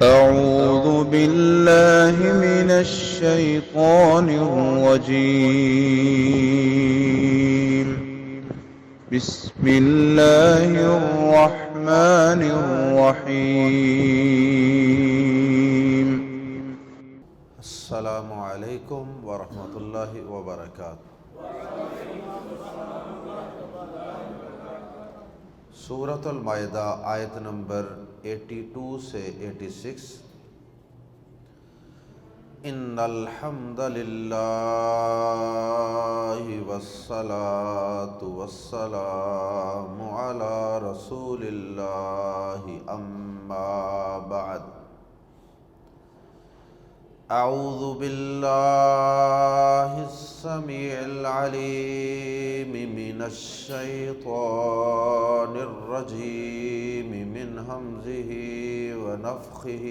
أعوذ بالله من الشيطان الرجيم. بسم الله الرحمن الرحيم. السلام علیکم ورحمۃ اللہ وبرکاتہ۔ سورۃ المائدہ آیت نمبر 82 سے 86۔ ان الحمد للہ والصلاة والسلام علی رسول اللہ اما بعد۔ اعوذ باللہ السمیع العلیم من الشیطان الرجیم من ہمزہ ونفخہ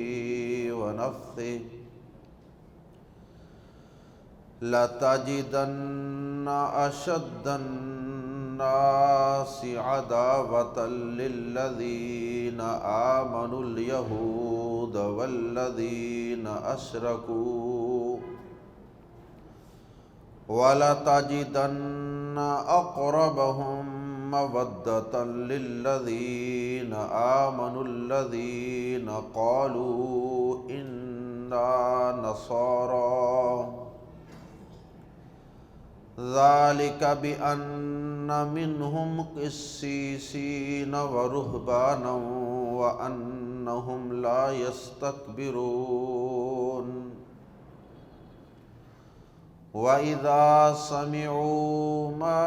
ونفثہ۔ لَتَجِدَنَّ أَشَدَّ النَّاسِ عَدَاوَةً لِلَّذِينَ آمَنُوا الْيَهُودَ وَالَّذِينَ أَشْرَكُوا وَلَتَجِدَنَّ أَقْرَبَهُم مَّوَدَّةً لِلَّذِينَ آمَنُوا الَّذِينَ قَالُوا إِنَّا نَصَارَىٰ ذَلِكَ بِأَنَّ مِنْهُمْ قِسِّيسِينَ وَرُهْبَانًا وَأَنَّهُمْ لَا يَسْتَكْبِرُونَ وَإِذَا سَمِعُوا مَا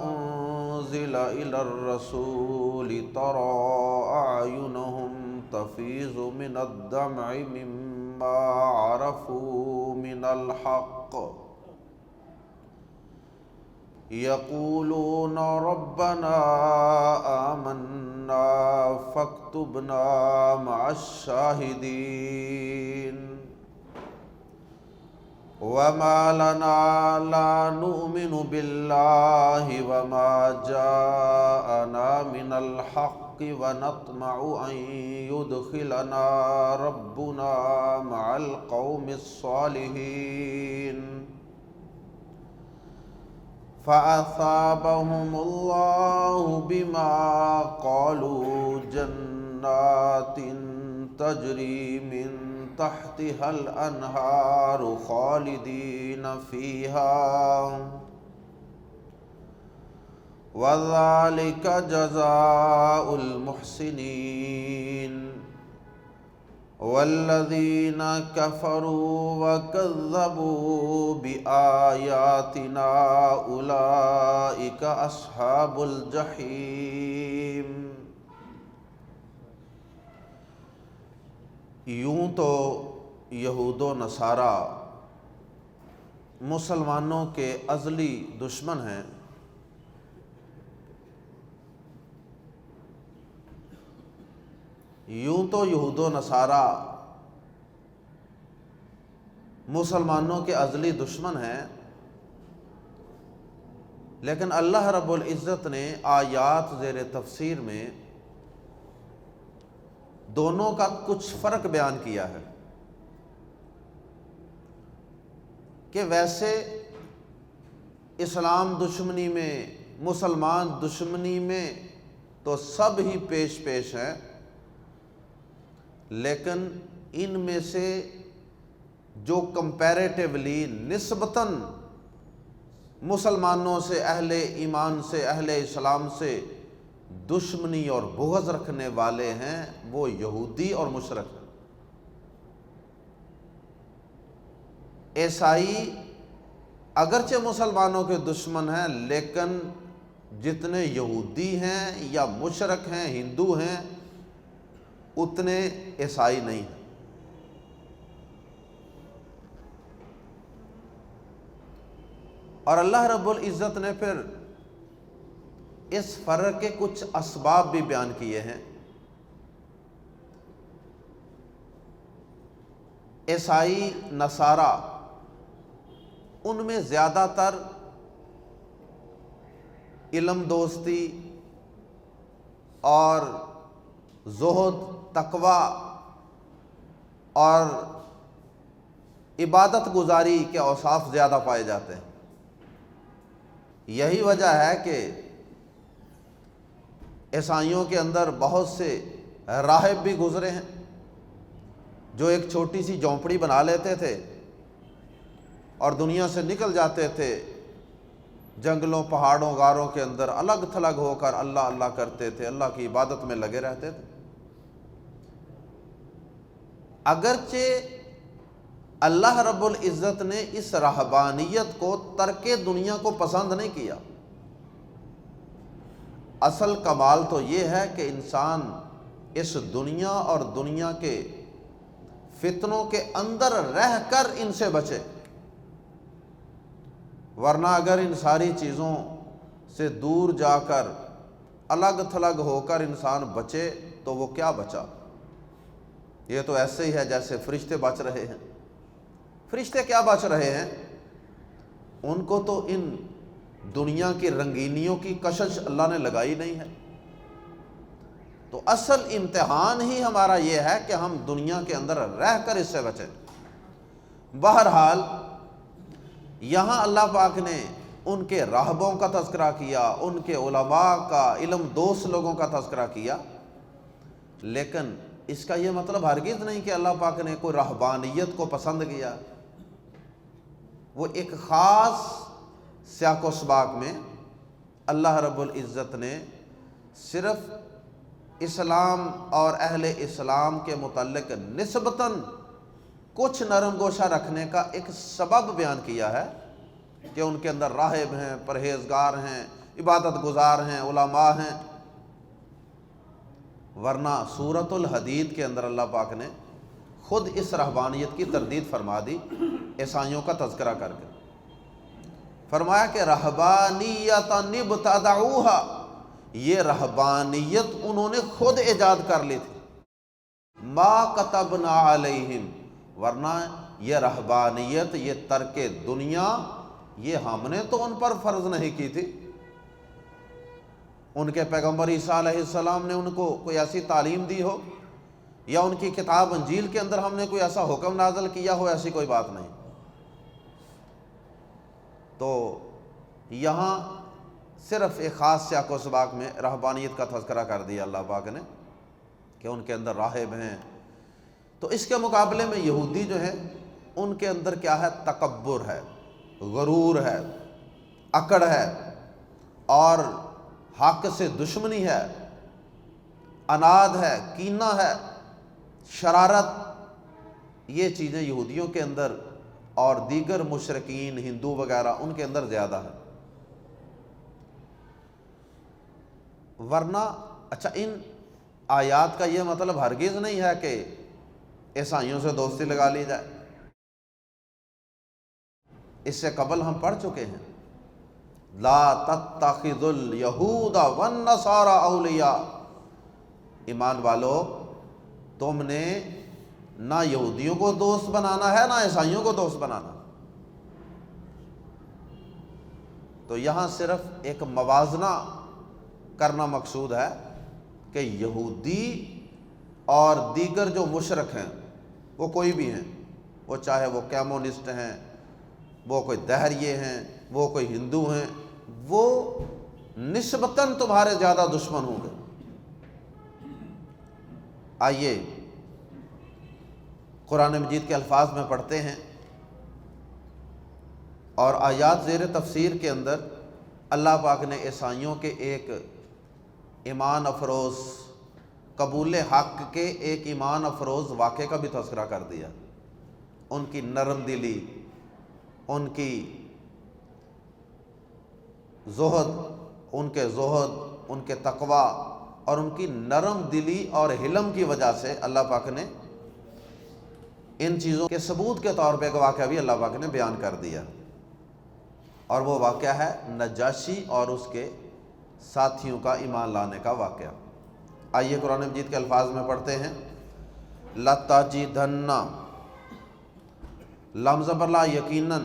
أُنزِلَ إِلَى الرَّسُولِ تَرَىٰ أَعْيُنَهُمْ تَفِيضُ مِنَ الدَّمْعِ مِمَّا عَرَفُوا مِنَ الْحَقِّ يقولون ربنا آمنا فاكتبنا مع الشاهدين وما لنا لا نؤمن بالله وما جاءنا من الحق ونطمع أن يدخلنا ربنا مع القوم الصالحين فأثابهم الله بما قالوا جنات تجري من تحتها الأنهار خالدين فيها وذلك جزاء المحسنين والذين كفروا وكذبوا بآياتنا أولئك أصحاب الجحيم۔ یوں تو یہود و نصارہ مسلمانوں کے ازلی دشمن ہیں، یوں تو یہود و نصارہ مسلمانوں کے ازلی دشمن ہیں، لیکن اللہ رب العزت نے آیات زیر تفسیر میں دونوں کا کچھ فرق بیان کیا ہے کہ ویسے اسلام دشمنی میں، مسلمان دشمنی میں تو سب ہی پیش پیش ہیں، لیکن ان میں سے جو کمپیریٹیولی نسبتاً مسلمانوں سے، اہل ایمان سے، اہل اسلام سے دشمنی اور بغض رکھنے والے ہیں وہ یہودی اور مشرک ہیں۔ عیسائی اگرچہ مسلمانوں کے دشمن ہیں، لیکن جتنے یہودی ہیں یا مشرک ہیں، ہندو ہیں، اتنے عیسائی نہیں ہیں۔ اور اللہ رب العزت نے پھر اس فرق کے کچھ اسباب بھی بیان کیے ہیں۔ عیسائی، نصارہ، ان میں زیادہ تر علم دوستی اور زہد، تقوی اور عبادت گزاری کے اوصاف زیادہ پائے جاتے ہیں۔ یہی وجہ ہے کہ عیسائیوں کے اندر بہت سے راہب بھی گزرے ہیں جو ایک چھوٹی سی جھونپڑی بنا لیتے تھے اور دنیا سے نکل جاتے تھے، جنگلوں پہاڑوں غاروں کے اندر الگ تھلگ ہو کر اللہ اللہ کرتے تھے، اللہ کی عبادت میں لگے رہتے تھے۔ اگرچہ اللہ رب العزت نے اس رہبانیت کو ترک دنیا کو پسند نہیں کیا، اصل کمال تو یہ ہے کہ انسان اس دنیا اور دنیا کے فتنوں کے اندر رہ کر ان سے بچے، ورنہ اگر ان ساری چیزوں سے دور جا کر الگ تھلگ ہو کر انسان بچے تو وہ کیا بچا؟ یہ تو ایسے ہی ہے جیسے فرشتے بچ رہے ہیں۔ فرشتے کیا بچ رہے ہیں؟ ان کو تو ان دنیا کی رنگینیوں کی کشش اللہ نے لگائی نہیں ہے۔ تو اصل امتحان ہی ہمارا یہ ہے کہ ہم دنیا کے اندر رہ کر اس سے بچیں۔ بہرحال یہاں اللہ پاک نے ان کے راہبوں کا تذکرہ کیا، ان کے علماء کا، علم دوست لوگوں کا تذکرہ کیا، لیکن اس کا یہ مطلب ہرگز نہیں کہ اللہ پاک نے کوئی رہبانیت کو پسند کیا۔ وہ ایک خاص سیاق و سباق میں اللہ رب العزت نے صرف اسلام اور اہل اسلام کے متعلق نسبتاً کچھ نرم گوشہ رکھنے کا ایک سبب بیان کیا ہے کہ ان کے اندر راہب ہیں، پرہیزگار ہیں، عبادت گزار ہیں، علماء ہیں، ورنہ سورۃ الحدید کے اندر اللہ پاک نے خود اس رہبانیت کی تردید فرما دی عیسائیوں کا تذکرہ کر کے۔ فرمایا کہ رہبانیت ابتدعوہا، یہ رہبانیت انہوں نے خود ایجاد کر لی تھی، ما کتبنا علیہم، ورنہ یہ رہبانیت، یہ ترک دنیا، یہ ہم نے تو ان پر فرض نہیں کی تھی۔ ان کے پیغمبر عیسیٰ علیہ السلام نے ان کو کوئی ایسی تعلیم دی ہو یا ان کی کتاب انجیل کے اندر ہم نے کوئی ایسا حکم نازل کیا ہو، ایسی کوئی بات نہیں۔ تو یہاں صرف ایک خاص سیاق و سباق میں رہبانیت کا تذکرہ کر دیا اللہ پاک نے کہ ان کے اندر راہب ہیں۔ تو اس کے مقابلے میں یہودی جو ہیں ان کے اندر کیا ہے؟ تکبر ہے، غرور ہے، اکڑ ہے، اور حق سے دشمنی ہے، اناد ہے، کینہ ہے، شرارت، یہ چیزیں یہودیوں کے اندر اور دیگر مشرکین ہندو وغیرہ ان کے اندر زیادہ ہے۔ ورنہ اچھا، ان آیات کا یہ مطلب ہرگز نہیں ہے کہ عیسائیوں سے دوستی لگا لی جائے۔ اس سے قبل ہم پڑھ چکے ہیں، لا تتخذوا الیہود والنصارى اولیاء، ایمان والو تم نے نہ یہودیوں کو دوست بنانا ہے نہ عیسائیوں کو دوست بنانا۔ تو یہاں صرف ایک موازنہ کرنا مقصود ہے کہ یہودی اور دیگر جو مشرک ہیں، وہ کوئی بھی ہیں، وہ چاہے وہ کیمونسٹ ہیں، وہ کوئی دہریے ہیں، وہ کوئی ہندو ہیں، وہ نسبتاً تمہارے زیادہ دشمن ہوں گے۔ آئیے قرآن مجید کے الفاظ میں پڑھتے ہیں، اور آیات زیر تفسیر کے اندر اللہ پاک نے عیسائیوں کے ایک ایمان افروز، قبول حق کے ایک ایمان افروز واقعے کا بھی تذکرہ کر دیا۔ ان کی نرم دلی، ان کی زہد، ان کے تقوی اور ان کی نرم دلی اور حلم کی وجہ سے اللہ پاک نے ان چیزوں کے ثبوت کے طور پہ ایک واقعہ بھی اللہ پاک نے بیان کر دیا، اور وہ واقعہ ہے نجاشی اور اس کے ساتھیوں کا ایمان لانے کا واقعہ۔ آئیے قرآن مجید کے الفاظ میں پڑھتے ہیں، لَتَجِدَنَّ، لام زبر لا، یقیناً،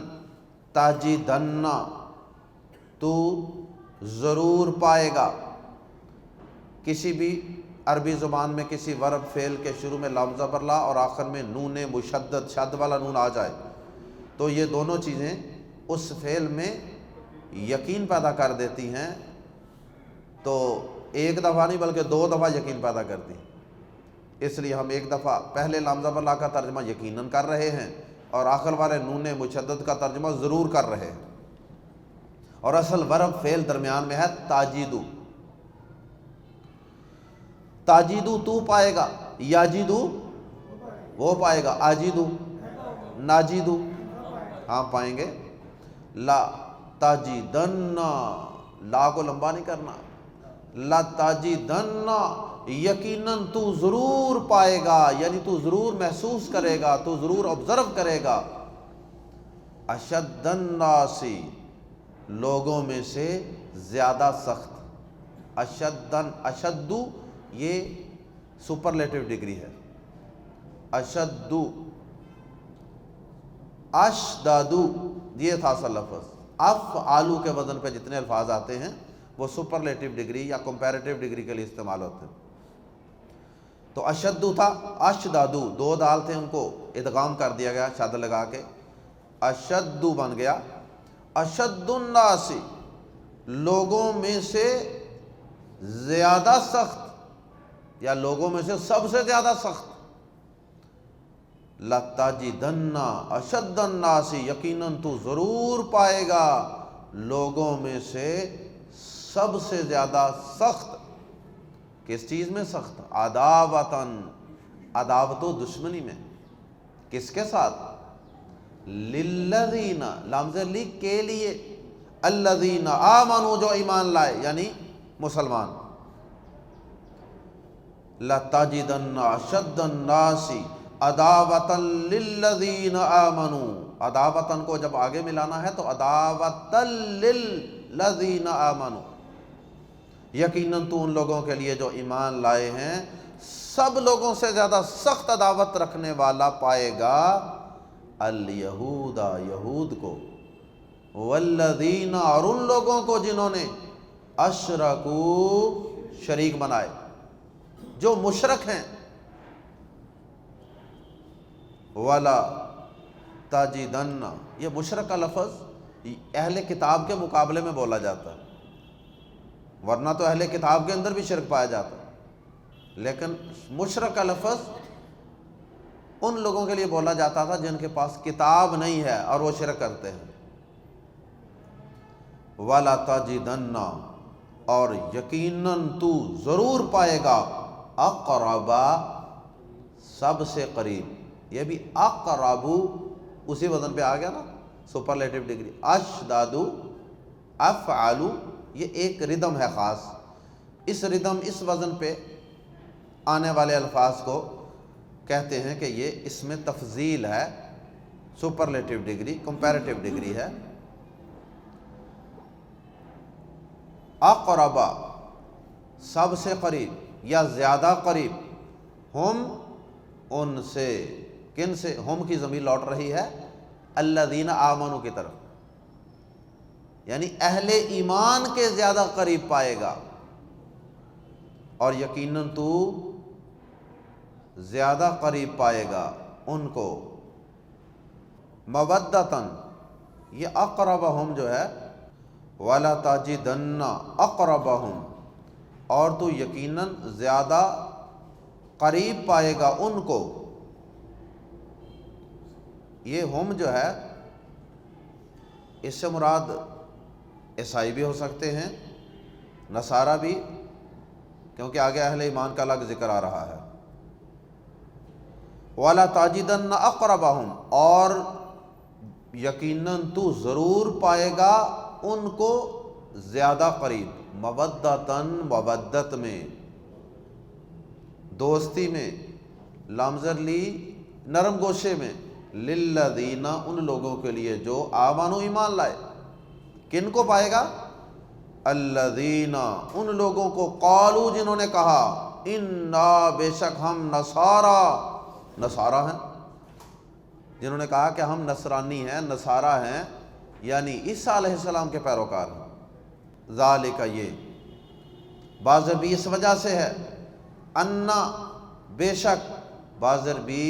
تَجِدَنَّ، تو ضرور پائے گا، کسی بھی عربی زبان میں کسی ورب فعل کے شروع میں لام زبر لا اور آخر میں نون مشدد شد والا نون آ جائے تو یہ دونوں چیزیں اس فعل میں یقین پیدا کر دیتی ہیں، تو ایک دفعہ نہیں بلکہ 2 دفعہ یقین پیدا کرتی ہیں۔ اس لیے ہم ایک دفعہ پہلے لام زبر لا کا ترجمہ یقیناً کر رہے ہیں اور آخر والے نون مشدد کا ترجمہ ضرور کر رہے ہیں، اور اصل ورب فعل درمیان میں ہے تاجیدو۔ تاجیدو تو پائے گا، یاجیدو وہ پائے گا، آجیدو ناجیدو ہاں پائیں گے۔ لا تاجیدن، لا کو لمبا نہیں کرنا، لا تاجیدن یقیناً تو ضرور پائے گا، یعنی تو ضرور محسوس کرے گا، تو ضرور آبزرو کرے گا، اشد الناس لوگوں میں سے زیادہ سخت۔ اشدو یہ سپرلیٹو ڈگری ہے، اشدو اشدادو یہ تھا اصل لفظ۔ افعالو کے وزن پہ جتنے الفاظ آتے ہیں وہ سپرلیٹو ڈگری یا کمپیریٹو ڈگری کے لیے استعمال ہوتے ہیں۔ تو اشدو تھا، اشدادو 2 دال تھے، ان کو ادغام کر دیا گیا شد لگا کے، اشدو بن گیا۔ اشد الناس لوگوں میں سے زیادہ سخت یا لوگوں میں سے سب سے زیادہ سخت۔ لَتَجِدَنَّ أَشَدَّ النَّاسِ یقیناً تو ضرور پائے گا لوگوں میں سے سب سے زیادہ سخت۔ کس چیز میں سخت؟ عداوتاً، عداوت و دشمنی میں۔ کس کے ساتھ؟ للذین، لامز لی کے لیے، الذین آمنوا جو ایمان لائے یعنی مسلمان۔ لَتَجِدَنَّ أَشَدَّ النَّاسِ عداوتاً للذین آمنوا، عداوتاً کو جب آگے ملانا ہے تو عداوتاً للذین آمنوا، یقیناً تو ان لوگوں کے لیے جو ایمان لائے ہیں سب لوگوں سے زیادہ سخت عداوت رکھنے والا پائے گا الیہود، یہود کو، والذین اور ان لوگوں کو جنہوں نے اشرکو شریک بنائے، جو مشرک ہیں۔ ولا تاجدن، یہ مشرک کا لفظ اہل کتاب کے مقابلے میں بولا جاتا ہے، ورنہ تو اہل کتاب کے اندر بھی شرک پایا جاتا ہے، لیکن مشرک کا لفظ ان لوگوں کے لیے بولا جاتا تھا جن کے پاس کتاب نہیں ہے اور وہ شرک کرتے ہیں۔ وَلَا تَجِدَنَّ اور یقیناً تو ضرور پائے گا، اقربا سب سے قریب، یہ بھی اقربو اسی وزن پہ آ گیا نا، سپرلیٹو ڈگری۔ اشدادو افعالو یہ ایک ردم ہے خاص، اس ردم اس وزن پہ آنے والے الفاظ کو کہتے ہیں کہ یہ اس میں تفضیل ہے، سپرلیٹو ڈگری، کمپیریٹو ڈگری ہے۔ اقربا سب سے قریب یا زیادہ قریب، ہم ان سے، کن سے؟ ہم کی ضمیر لوٹ رہی ہے الذین آمنوا کی طرف، یعنی اہل ایمان کے زیادہ قریب پائے گا، اور یقیناً تو زیادہ قریب پائے گا ان کو، مودتاً یہ اقربہم جو ہے، وَلَا تَجِدَنَّ اقربہم اور تو یقیناً زیادہ قریب پائے گا ان کو۔ یہ ہم جو ہے اس سے مراد عیسائی بھی ہو سکتے ہیں، نصارہ بھی، کیونکہ آگے اہل ایمان کا الگ ذکر آ رہا ہے۔ وَلَا تَجِدَنَّ اقربہم اور یقیناً تو ضرور پائے گا ان کو زیادہ قریب، مودتاً مودت میں، دوستی میں، لامزر لی نرم گوشے میں، للذین ان لوگوں کے لیے جو آمنوا ایمان لائے۔ کن کو پائے گا؟ الذین ان لوگوں کو، قالوا جنہوں نے کہا، انا بے شک ہم نصارہ ہیں، جنہوں نے کہا کہ ہم نصرانی ہیں، نصارہ ہیں، یعنی عیسیٰ علیہ السلام کے پیروکار ہیں۔ ذالک یہ بعض بھی اس وجہ سے ہے، انا بے شک، بازر بھی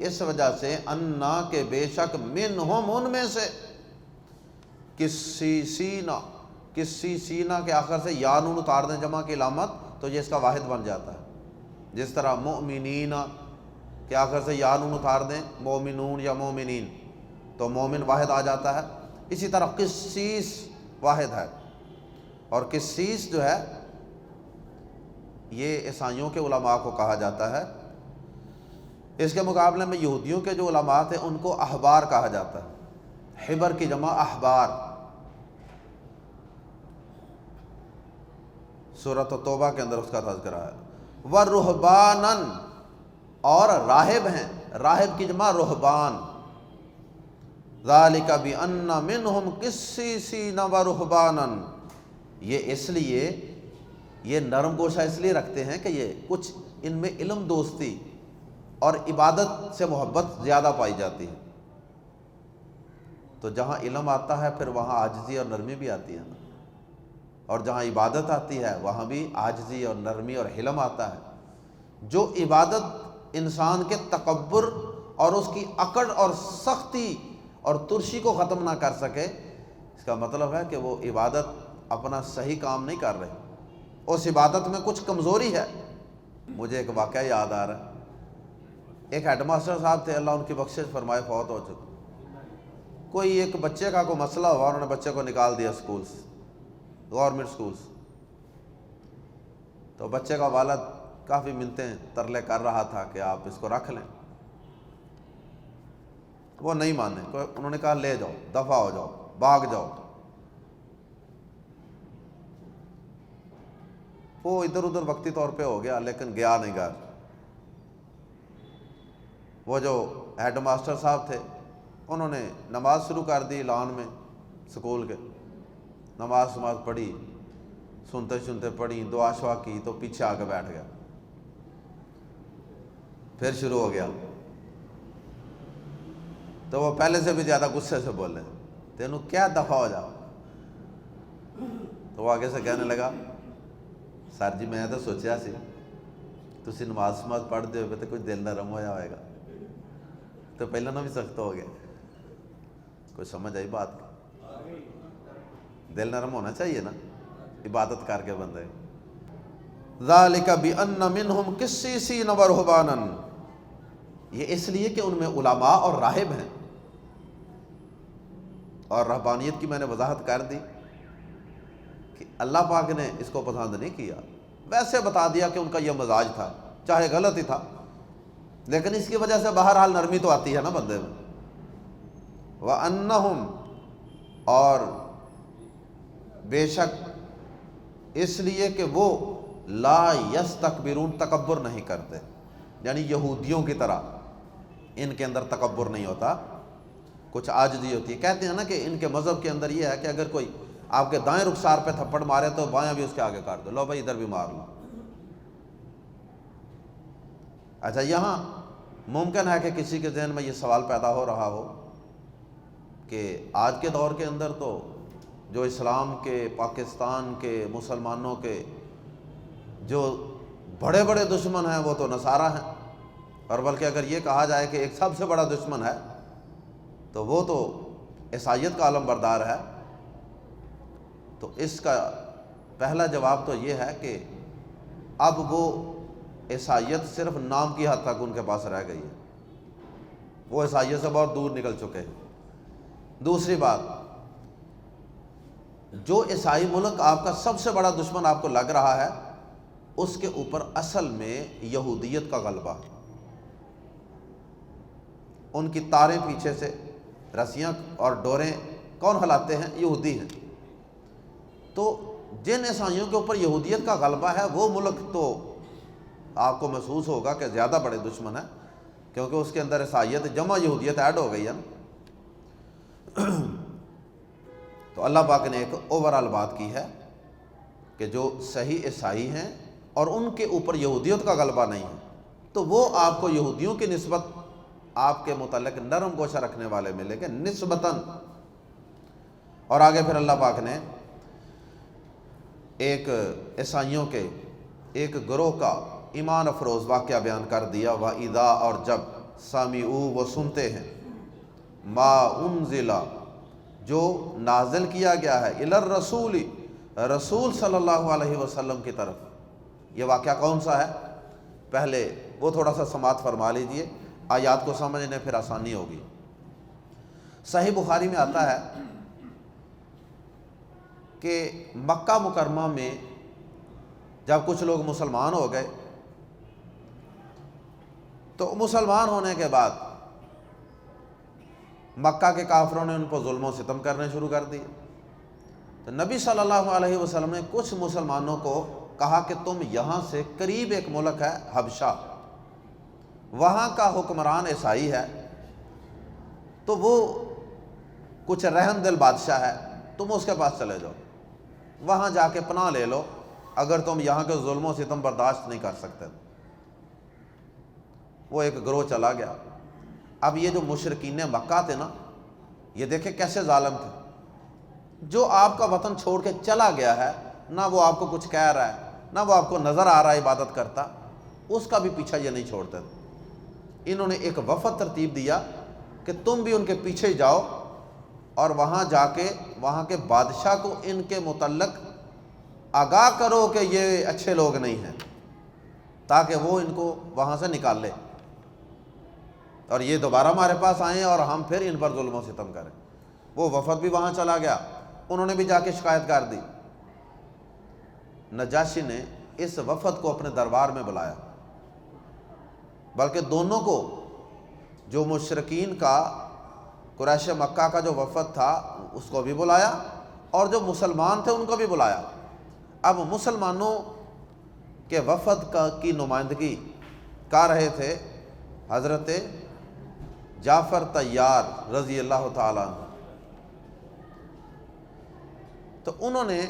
اس وجہ سے انا کے بے شک منہم ان میں سے، قسیسینا، قسیسینا کے آخر سے یا نون اتار دیں جمع کی علامت تو یہ اس کا واحد بن جاتا ہے، جس طرح مؤمنین کے آخر سے یا نون اتار دیں مومنون یا مومنین تو مومن واحد آ جاتا ہے، اسی طرح قسیس واحد ہے، اور قسیس جو ہے یہ عیسائیوں کے علماء کو کہا جاتا ہے، اس کے مقابلے میں یہودیوں کے جو علماء تھے ان کو احبار کہا جاتا ہے، حبر کی جمع احبار۔ سورۃ توبہ کے اندر اس کا تذکرہ ہے۔ وَرُهْبَانًا، اور راہب ہیں، راہب کی جمع رہبان۔ ذَلِكَ بِأَنَّ مِنْهُمْ قِسِّيسِينَ وَرُهْبَانًا، یہ اس لیے، یہ نرم گوشہ اس لیے رکھتے ہیں کہ یہ کچھ ان میں علم دوستی اور عبادت سے محبت زیادہ پائی جاتی ہے، تو جہاں علم آتا ہے پھر وہاں عاجزی اور نرمی بھی آتی ہے نا، اور جہاں عبادت آتی ہے وہاں بھی عاجزی اور نرمی اور حلم آتا ہے۔ جو عبادت انسان کے تکبر اور اس کی اکڑ اور سختی اور ترشی کو ختم نہ کر سکے، اس کا مطلب ہے کہ وہ عبادت اپنا صحیح کام نہیں کر رہے، اس عبادت میں کچھ کمزوری ہے۔ مجھے ایک واقعہ یاد آ رہا ہے، ایک ہیڈ ماسٹر صاحب تھے، اللہ ان کی بخشش فرمائے، فوت ہو چکے۔ کوئی ایک بچے کا کوئی مسئلہ ہوا، انہوں نے بچے کو نکال دیا اسکول سے، گورنمنٹ اسکول سے، تو بچے کا والد کافی منتیں ترلے کر رہا تھا کہ آپ اس کو رکھ لیں، وہ نہیں مانے، انہوں نے کہا لے جاؤ، دفع ہو جاؤ، بھاگ جاؤ۔ وہ ادھر ادھر وقتی طور پہ ہو گیا لیکن گیا نہیں گھر۔ وہ جو ہیڈ ماسٹر صاحب تھے انہوں نے نماز شروع کر دی اعلان میں سکول کے، نماز پڑھی، سنتے سنتے پڑھی، دعا شعا کی تو پیچھے آ کے بیٹھ گیا، پھر شروع ہو گیا، تو وہ پہلے سے بھی زیادہ غصے سے بولے، تینوں کیا دفع ہو جاؤ۔ تو وہ آگے سے کہنے لگا، سر جی میں تو سوچیا سی تسی نماز پڑھ دے ہوئے تو کوئی دل نرم ہویا ہوئے گا، تو پہلے نہ بھی سخت ہو گیا۔ کوئی سمجھ آئی بات؟ دل نرم ہونا چاہیے نا عبادت کر کے بندے۔ ذَلِكَ بِأَنَّ مِنْهُمْ قِسِّيسِينَ وَرُهْبَانًا، یہ اس لیے کہ ان میں علماء اور راہب ہیں، اور رہبانیت کی میں نے وضاحت کر دی کہ اللہ پاک نے اس کو پسند نہیں کیا، ویسے بتا دیا کہ ان کا یہ مزاج تھا، چاہے غلط ہی تھا، لیکن اس کی وجہ سے بہرحال نرمی تو آتی ہے نا بندے میں۔ وَأَنَّهُمْ، اور بے شک اس لیے کہ وہ لا یستکبرون، تکبر نہیں کرتے، یعنی یہودیوں کی طرح ان کے اندر تکبر نہیں ہوتا، کچھ عاجزی ہوتی ہے۔ کہتے ہیں نا کہ ان کے مذہب کے اندر یہ ہے کہ اگر کوئی آپ کے دائیں رخسار پہ تھپڑ مارے تو بایاں بھی اس کے آگے کاٹ دو، لو بھائی ادھر بھی مار لو۔ اچھا، یہاں ممکن ہے کہ کسی کے ذہن میں یہ سوال پیدا ہو رہا ہو کہ آج کے دور کے اندر تو جو اسلام کے، پاکستان کے، مسلمانوں کے جو بڑے بڑے دشمن ہیں وہ تو نصارہ ہیں، اور بلکہ اگر یہ کہا جائے کہ ایک سب سے بڑا دشمن ہے تو وہ تو عیسائیت کا علم بردار ہے، تو اس کا پہلا جواب تو یہ ہے کہ اب وہ عیسائیت صرف نام کی حد تک ان کے پاس رہ گئی ہے، وہ عیسائیت سے بہت دور نکل چکے ہیں۔ دوسری بات، جو عیسائی ملک آپ کا سب سے بڑا دشمن آپ کو لگ رہا ہے، اس کے اوپر اصل میں یہودیت کا غلبہ، ان کی تاریں پیچھے سے، رسیاں اور ڈوریں کون ہلاتے ہیں؟ یہودی ہیں۔ تو جن عیسائیوں کے اوپر یہودیت کا غلبہ ہے وہ ملک تو آپ کو محسوس ہوگا کہ زیادہ بڑے دشمن ہیں، کیونکہ اس کے اندر عیسائیت جمع یہودیت ایڈ ہو گئی ہے نا۔ تو اللہ پاک نے ایک اوورال بات کی ہے کہ جو صحیح عیسائی ہیں اور ان کے اوپر یہودیت کا غلبہ نہیں ہے تو وہ آپ کو یہودیوں کی نسبت آپ کے متعلق نرم گوشہ رکھنے والے ملیں گے نسبتاً۔ اور آگے پھر اللہ پاک نے ایک عیسائیوں کے ایک گروہ کا ایمان افروز واقعہ بیان کر دیا، وَإِذَا اور جب سَمِعُوا وہ سنتے ہیں، مَا أُنزِلَ جو نازل کیا گیا ہے، إِلَى الرَّسُولِ رسول صلی اللہ علیہ وسلم کی طرف۔ یہ واقعہ کون سا ہے؟ پہلے وہ تھوڑا سا سماعت فرما لیجئے، آیات کو سمجھنے پھر آسانی ہوگی۔ صحیح بخاری میں آتا ہے کہ مکہ مکرمہ میں جب کچھ لوگ مسلمان ہو گئے تو مسلمان ہونے کے بعد مکہ کے کافروں نے ان پر ظلم و ستم کرنے شروع کر دیے، تو نبی صلی اللہ علیہ وسلم نے کچھ مسلمانوں کو کہا کہ تم یہاں سے قریب ایک ملک ہے حبشہ، وہاں کا حکمران عیسائی ہے، تو وہ کچھ رحم دل بادشاہ ہے، تم اس کے پاس چلے جاؤ، وہاں جا کے پناہ لے لو اگر تم یہاں کے ظلم و ستم برداشت نہیں کر سکتے۔ وہ ایک گروہ چلا گیا۔ اب یہ جو مشرکین مکہ تھے نا، یہ دیکھیں کیسے ظالم تھے، جو آپ کا وطن چھوڑ کے چلا گیا ہے، نہ وہ آپ کو کچھ کہہ رہا ہے، نہ وہ آپ کو نظر آ رہا ہے عبادت کرتا، اس کا بھی پیچھا یہ نہیں چھوڑتے۔ انہوں نے ایک وفد ترتیب دیا کہ تم بھی ان کے پیچھے جاؤ اور وہاں جا کے وہاں کے بادشاہ کو ان کے متعلق آگاہ کرو کہ یہ اچھے لوگ نہیں ہیں، تاکہ وہ ان کو وہاں سے نکال لے اور یہ دوبارہ ہمارے پاس آئیں اور ہم پھر ان پر ظلم و ستم کریں۔ وہ وفد بھی وہاں چلا گیا، انہوں نے بھی جا کے شکایت کر دی۔ نجاشی نے اس وفد کو اپنے دربار میں بلایا، بلکہ دونوں کو، جو مشرکین کا قریش مکہ کا جو وفد تھا اس کو بھی بلایا اور جو مسلمان تھے ان کو بھی بلایا۔ اب مسلمانوں کے وفد کی نمائندگی کر رہے تھے حضرت جعفر طیار رضی اللہ تعالیٰ عنہ۔ تو انہوں نے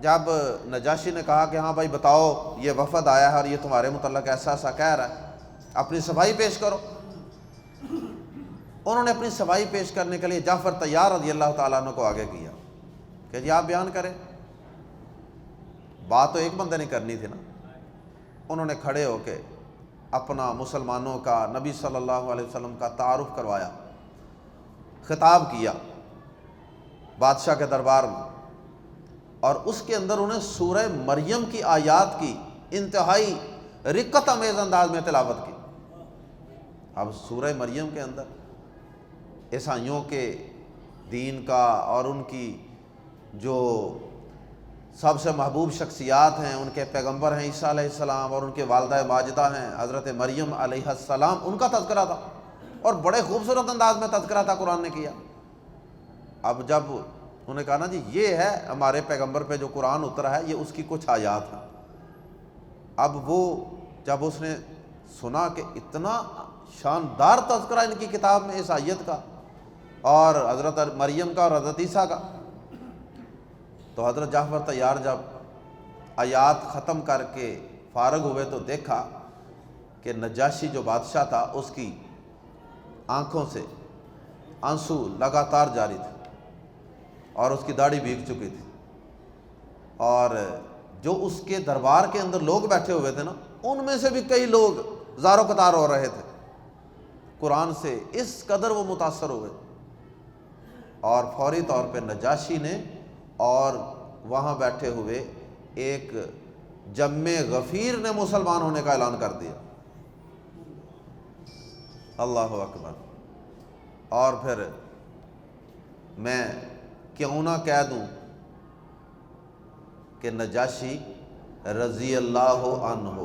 جب نجاشی نے کہا کہ ہاں بھائی بتاؤ یہ وفد آیا ہے اور یہ تمہارے متعلق ایسا ایسا کہہ رہا ہے، اپنی صفائی پیش کرو۔ انہوں نے اپنی صفائی پیش کرنے کے لیے جعفر طیار رضی اللہ تعالیٰ عنہ کو آگے کیا کہ جی آپ بیان کریں، بات تو ایک بندے نے کرنی تھی نا۔ انہوں نے کھڑے ہو کے اپنا مسلمانوں کا، نبی صلی اللہ علیہ وسلم کا تعارف کروایا، خطاب کیا بادشاہ کے دربار میں، اور اس کے اندر انہیں سورہ مریم کی آیات کی انتہائی رقت امیز انداز میں تلاوت کی۔ اب سورہ مریم کے اندر عیسائیوں کے دین کا اور ان کی جو سب سے محبوب شخصیات ہیں، ان کے پیغمبر ہیں عیسیٰ علیہ السلام، اور ان کے والدہ ماجدہ ہیں حضرت مریم علیہ السلام، ان کا تذکرہ تھا اور بڑے خوبصورت انداز میں تذکرہ تھا، قرآن نے کیا۔ اب جب انہوں نے کہا نا جی یہ ہے ہمارے پیغمبر پہ جو قرآن اترا ہے، یہ اس کی کچھ آیات ہیں۔ اب وہ جب اس نے سنا کہ اتنا شاندار تذکرہ ان کی کتاب میں عیسائیت کا اور حضرت مریم کا اور حضرت عیسیٰ کا، تو حضرت جعفر طیار جب آیات ختم کر کے فارغ ہوئے تو دیکھا کہ نجاشی جو بادشاہ تھا اس کی آنکھوں سے آنسو لگاتار جاری تھے اور اس کی داڑھی بھیگ چکی تھی، اور جو اس کے دربار کے اندر لوگ بیٹھے ہوئے تھے نا، ان میں سے بھی کئی لوگ زار و قطار ہو رہے تھے قرآن سے، اس قدر وہ متاثر ہوئے۔ اور فوری طور پہ نجاشی نے اور وہاں بیٹھے ہوئے ایک جمع غفیر نے مسلمان ہونے کا اعلان کر دیا۔ اللہ اکبر۔ اور پھر میں کیوں نہ کہہ دوں کہ نجاشی رضی اللہ عنہ،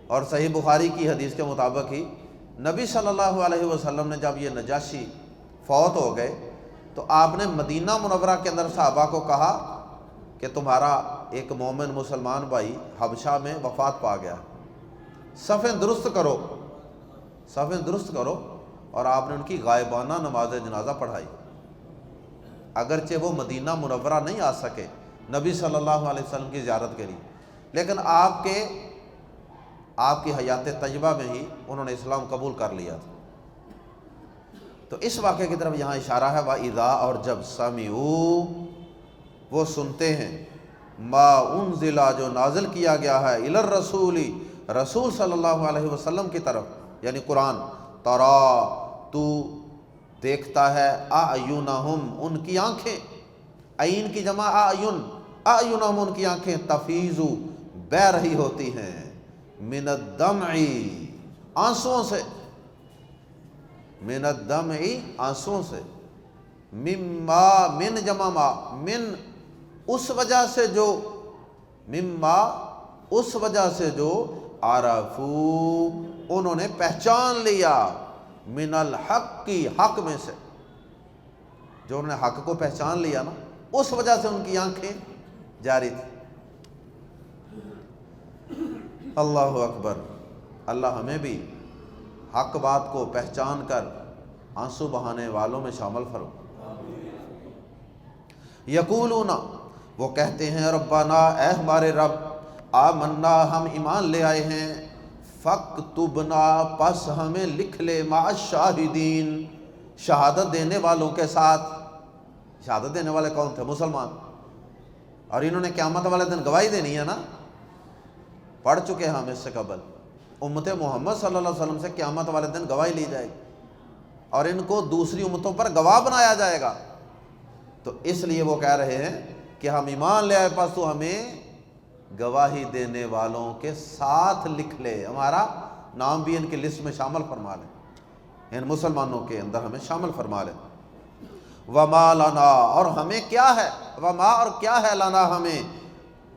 اور صحیح بخاری کی حدیث کے مطابق ہی نبی صلی اللہ علیہ وسلم نے جب یہ نجاشی فوت ہو گئے تو آپ نے مدینہ منورہ کے اندر صحابہ کو کہا کہ تمہارا ایک مومن مسلمان بھائی حبشہ میں وفات پا گیا، صفیں درست کرو، صفیں درست کرو، اور آپ نے ان کی غائبانہ نماز جنازہ پڑھائی۔ اگرچہ وہ مدینہ منورہ نہیں آ سکے نبی صلی اللہ علیہ وسلم کی زیارت کے لیے، لیکن آپ کی حیات طیبہ میں ہی انہوں نے اسلام قبول کر لیا تھا۔ تو اس واقعے کی طرف یہاں اشارہ ہے، وَإِذَا اور جب سَمِعُوا وہ سنتے ہیں، ما انزل جو نازل کیا گیا ہے الی الرسول رسول صلی اللہ علیہ وسلم کی طرف یعنی قرآن، ترا تو دیکھتا ہے اعینہم ان کی آنکھیں، عین کی جمع اعین، اعینہم ان کی آنکھیں تفیض بہہ رہی ہوتی ہیں من الدمع آنسوؤں سے، من الدمع آنسوؤں سے، مما من جمع ما من اس وجہ سے جو، مما اس وجہ سے جو عرفو انہوں نے پہچان لیا، من الحق کی حق میں سے، جو انہوں نے حق کو پہچان لیا نا اس وجہ سے ان کی آنکھیں جاری تھی۔ اللہ اکبر، اللہ ہمیں بھی حق بات کو پہچان کر آنسو بہانے والوں میں شامل فرما۔ یقولون وہ کہتے ہیں ربنا اے ہمارے رب، آمنا ہم ایمان لے آئے ہیں، فاکتبنا پس ہمیں لکھ لے مع الشاہدین شہادت دینے والوں کے ساتھ۔ شہادت دینے والے کون تھے؟ مسلمان، اور انہوں نے قیامت والے دن گواہی دینی ہے نا، پڑھ چکے ہیں ہم اس سے قبل، امت محمد صلی اللہ علیہ وسلم سے قیامت والے دن گواہی لی جائے گی اور ان کو دوسری امتوں پر گواہ بنایا جائے گا۔ تو اس لیے وہ کہہ رہے ہیں کہ ہم ایمان لے آئے، پس تو ہمیں گواہی دینے والوں کے ساتھ لکھ لے، ہمارا نام بھی ان کی لسٹ میں شامل فرما لے، ان مسلمانوں کے اندر ہمیں شامل فرما لے۔ وما لنا اور ہمیں کیا ہے، وما اور کیا ہے، لنا ہمیں،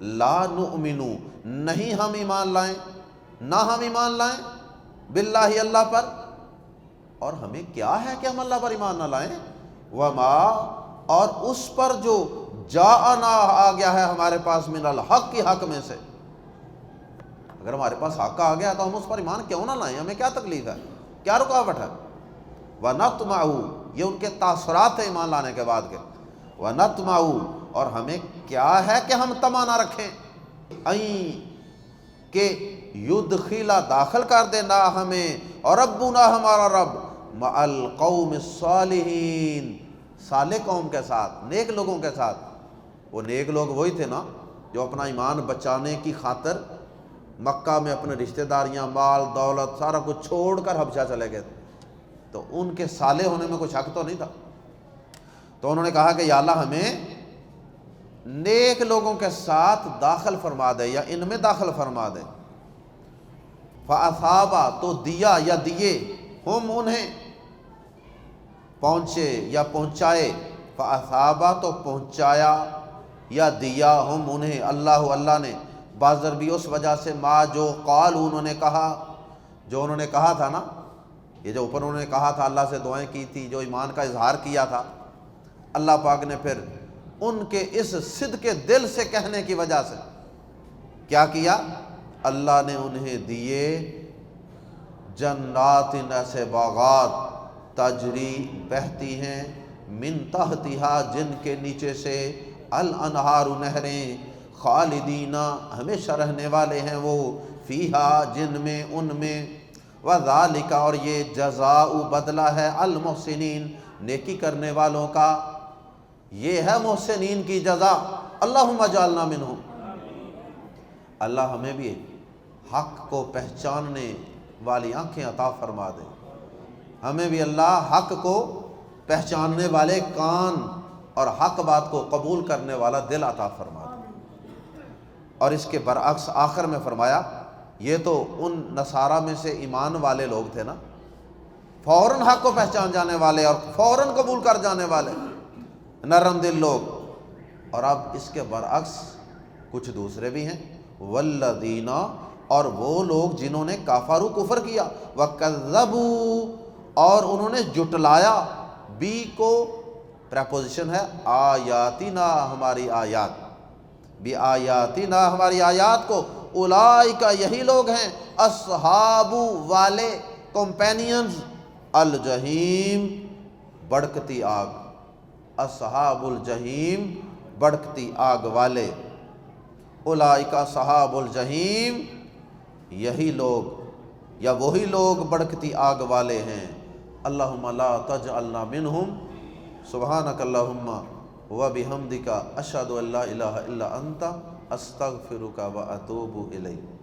لا نؤمنو نہیں ہم ایمان لائیں، نہ ہم ایمان لائیں، باللہ اللہ پر، اور ہمیں کیا ہے کہ ہم اللہ پر ایمان نہ لائیں، وما اور اس پر جو جاءنا آ گیا ہے ہمارے پاس من الحق کی حق میں سے، اگر ہمارے پاس حق آ گیا تو ہم اس پر ایمان کیوں نہ لائیں، ہمیں کیا تکلیف ہے، کیا رکاوٹ ہے۔ وَنَطْمَعُ یہ ان کے تاثرات ہیں ایمان لانے کے بعد کے، وَنَطْمَعُ اور ہمیں کیا ہے کہ ہم طمع نہ رکھیں، این کہ یدخلا داخل کر دینا ہمیں، اور ربنا ہمارا رب مع القوم الصالحین صالح قوم کے ساتھ، نیک لوگوں کے ساتھ۔ وہ نیک لوگ وہی تھے نا جو اپنا ایمان بچانے کی خاطر مکہ میں اپنے رشتہ داریاں، مال دولت سارا کچھ چھوڑ کر حبشہ چلے گئے تھے، تو ان کے صالح ہونے میں کچھ حق تو نہیں تھا۔ تو انہوں نے کہا کہ یا اللہ ہمیں نیک لوگوں کے ساتھ داخل فرما دے یا ان میں داخل فرما دے۔ فَأَثَابَ تو دیا یا دیے، ہم انہیں پہنچے یا پہنچائے، فَأَثَابَ تو پہنچایا یا دیا، ہم انہیں اللہ نے، بازر بھی اس وجہ سے ما جو قال انہوں نے کہا، جو انہوں نے کہا تھا نا، یہ جو اوپر انہوں نے کہا تھا، اللہ سے دعائیں کی تھی، جو ایمان کا اظہار کیا تھا، اللہ پاک نے پھر ان کے اس صدق کے دل سے کہنے کی وجہ سے کیا کیا، اللہ نے انہیں دیے جنات ایسے باغات، تجری بہتی ہیں، من تحتہا جن کے نیچے سے، الانہار نہریں، خالدین ہمیشہ رہنے والے ہیں وہ، فیہا جن میں ان میں، وذالک اور یہ جزاء بدلہ ہے، المحسنین نیکی کرنے والوں کا، یہ ہے محسنین کی جزا۔ اللہم اجعلنا منہم، اللہ ہمیں بھی حق کو پہچاننے والی آنکھیں عطا فرما دے، ہمیں بھی اللہ حق کو پہچاننے والے کان اور حق بات کو قبول کرنے والا دل عطا فرما دے۔ اور اس کے برعکس آخر میں فرمایا، یہ تو ان نصارہ میں سے ایمان والے لوگ تھے نا، فوراً حق کو پہچان جانے والے اور فوراً قبول کر جانے والے نرم دل لوگ، اور اب اس کے برعکس کچھ دوسرے بھی ہیں، والذین اور وہ لوگ جنہوں نے کافروا کفر کیا، وکذبوا اور انہوں نے جٹلایا، بی کو پریپوزیشن ہے آیاتنا ہماری آیات، بی آیاتنا ہماری آیات کو، اولئک یہی لوگ ہیں، اصحاب والے، کمپینینز، الجحیم بڑکتی آگ، اصحاب الجحیم بڑکتی آگ والے، اولئک اصحاب الجحیم یہی لوگ یا وہی لوگ بڑکتی آگ والے ہیں۔ اللہم لا تجعلنا منہم، سبحانک اللہم و بحمدک اشہد ان لا الہ الا انت استغفرک و اتوب الیک۔